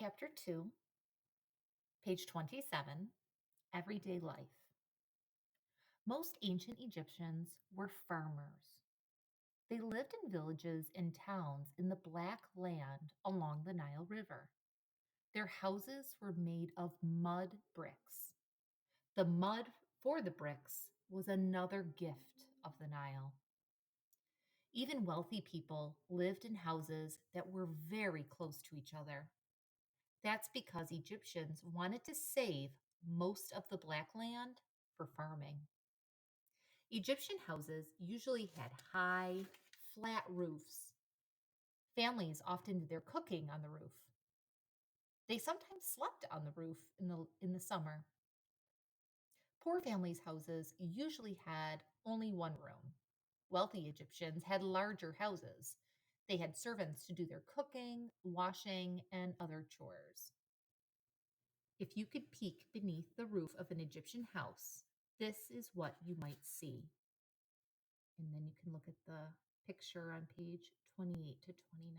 Chapter 2, page 27, Everyday Life. Most ancient Egyptians were farmers. They lived in villages and towns in the Black Land along the Nile River. Their houses were made of mud bricks. The mud for the bricks was another gift of the Nile. Even wealthy people lived in houses that were very close to each other. That's because Egyptians wanted to save most of the black land for farming. Egyptian houses usually had high, flat roofs. Families often did their cooking on the roof. They sometimes slept on the roof in the summer. Poor families' houses usually had only one room. Wealthy Egyptians had larger houses. They had servants to do their cooking, washing, and other chores. If you could peek beneath the roof of an Egyptian house, this is what you might see. And then you can look at the picture on page 28 to 29.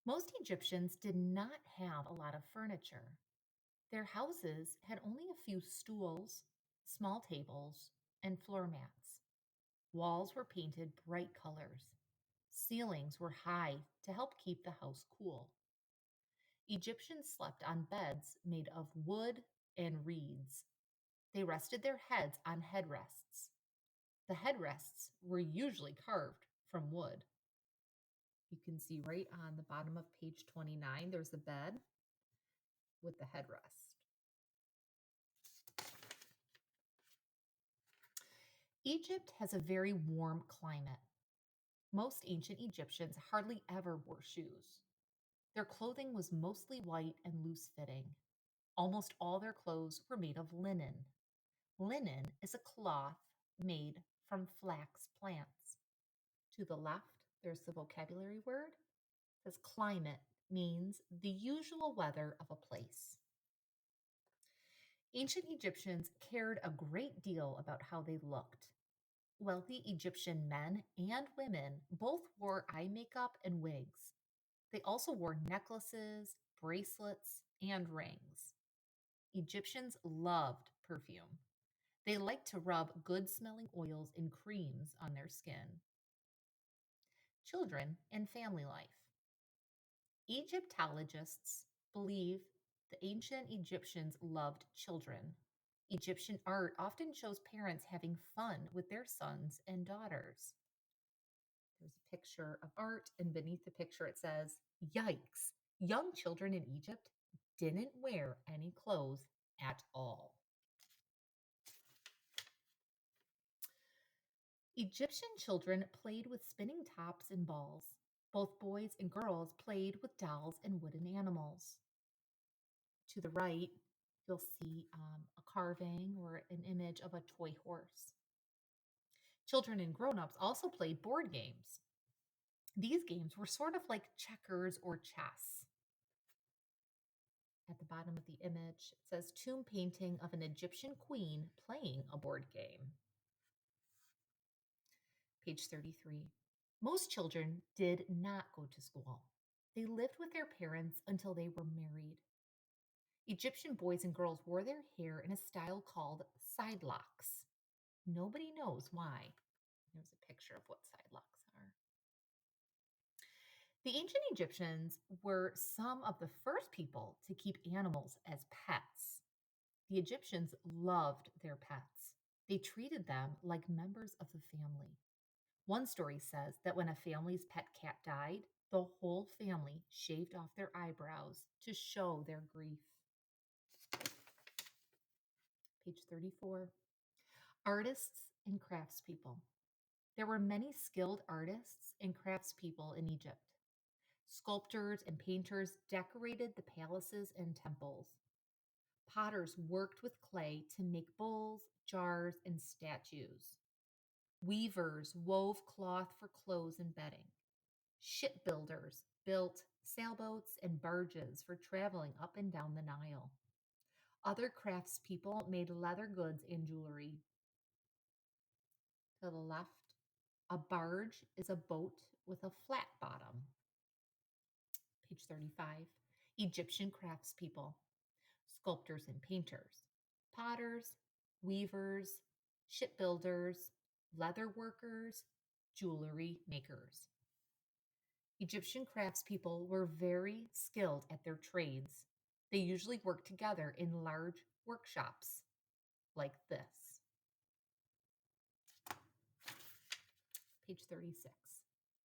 Most Egyptians did not have a lot of furniture. Their houses had only a few stools, small tables, and floor mats. Walls were painted bright colors. Ceilings were high to help keep the house cool. Egyptians slept on beds made of wood and reeds. They rested their heads on headrests. The headrests were usually carved from wood. You can see right on the bottom of page 29, there's a bed with the headrest. Egypt has a very warm climate. Most ancient Egyptians hardly ever wore shoes. Their clothing was mostly white and loose fitting. Almost all their clothes were made of linen. Linen is a cloth made from flax plants. To the left, there's the vocabulary word. It says climate means the usual weather of a place. Ancient Egyptians cared a great deal about how they looked. Wealthy Egyptian men and women both wore eye makeup and wigs. They also wore necklaces, bracelets, and rings. Egyptians loved perfume. They liked to rub good smelling oils and creams on their skin. Children and family life. Egyptologists believe the ancient Egyptians loved children. Egyptian art often shows parents having fun with their sons and daughters. There's a picture of art, and beneath the picture it says, "Yikes, young children in Egypt didn't wear any clothes at all." Egyptian children played with spinning tops and balls. Both boys and girls played with dolls and wooden animals. To the right, you'll see a carving or an image of a toy horse. Children and grown-ups also played board games. These games were sort of like checkers or chess. At the bottom of the image, it says tomb painting of an Egyptian queen playing a board game. Page 33. Most children did not go to school. They lived with their parents until they were married. Egyptian boys and girls wore their hair in a style called side locks. Nobody knows why. Here's a picture of what side locks are. The ancient Egyptians were some of the first people to keep animals as pets. The Egyptians loved their pets. They treated them like members of the family. One story says that when a family's pet cat died, the whole family shaved off their eyebrows to show their grief. Page 34. Artists and craftspeople. There were many skilled artists and craftspeople in Egypt. Sculptors and painters decorated the palaces and temples. Potters worked with clay to make bowls, jars, and statues. Weavers wove cloth for clothes and bedding. Shipbuilders built sailboats and barges for traveling up and down the Nile. Other craftspeople made leather goods and jewelry. To the left, a barge is a boat with a flat bottom. Page 35. Egyptian craftspeople, sculptors and painters, potters, weavers, shipbuilders, leather workers, jewelry makers. Egyptian craftspeople were very skilled at their trades. They usually worked together in large workshops like this. Page 36.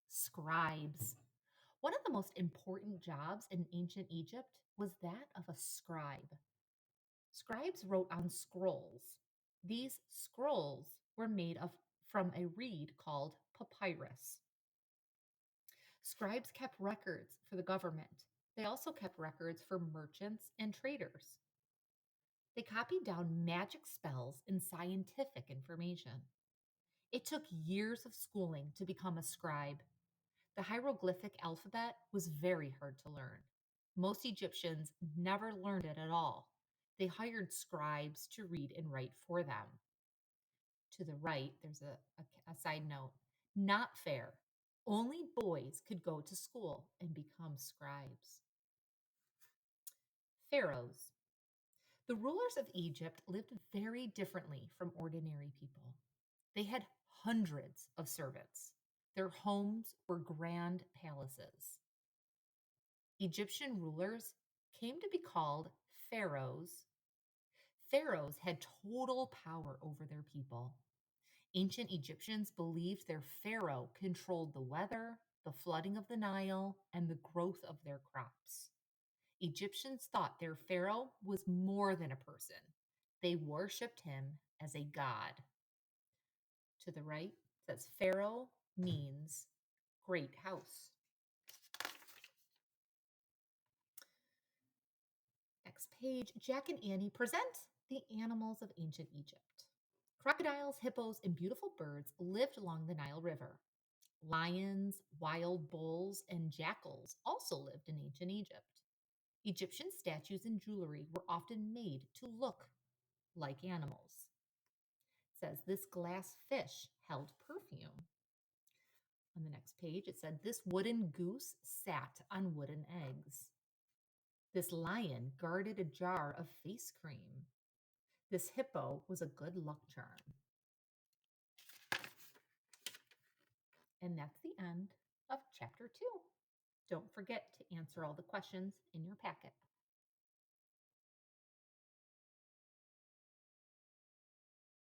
Scribes. One of the most important jobs in ancient Egypt was that of a scribe. Scribes wrote on scrolls. These scrolls were made of from a reed called papyrus. Scribes kept records for the government. They also kept records for merchants and traders. They copied down magic spells and scientific information. It took years of schooling to become a scribe. The hieroglyphic alphabet was very hard to learn. Most Egyptians never learned it at all. They hired scribes to read and write for them. To the right, there's a side note. Not fair. Only boys could go to school and become scribes. Pharaohs. The rulers of Egypt lived very differently from ordinary people. They had hundreds of servants. Their homes were grand palaces. Egyptian rulers came to be called pharaohs. Pharaohs had total power over their people. Ancient Egyptians believed their pharaoh controlled the weather, the flooding of the Nile, and the growth of their crops. Egyptians thought their pharaoh was more than a person. They worshiped him as a god. To the right, it says pharaoh means great house. Next page, Jack and Annie present the animals of ancient Egypt. Crocodiles, hippos, and beautiful birds lived along the Nile River. Lions, wild bulls, and jackals also lived in ancient Egypt. Egyptian statues and jewelry were often made to look like animals. It says this glass fish held perfume. On the next page, it said this wooden goose sat on wooden eggs. This lion guarded a jar of face cream. This hippo was a good luck charm. And that's the end of chapter 2. Don't forget to answer all the questions in your packet.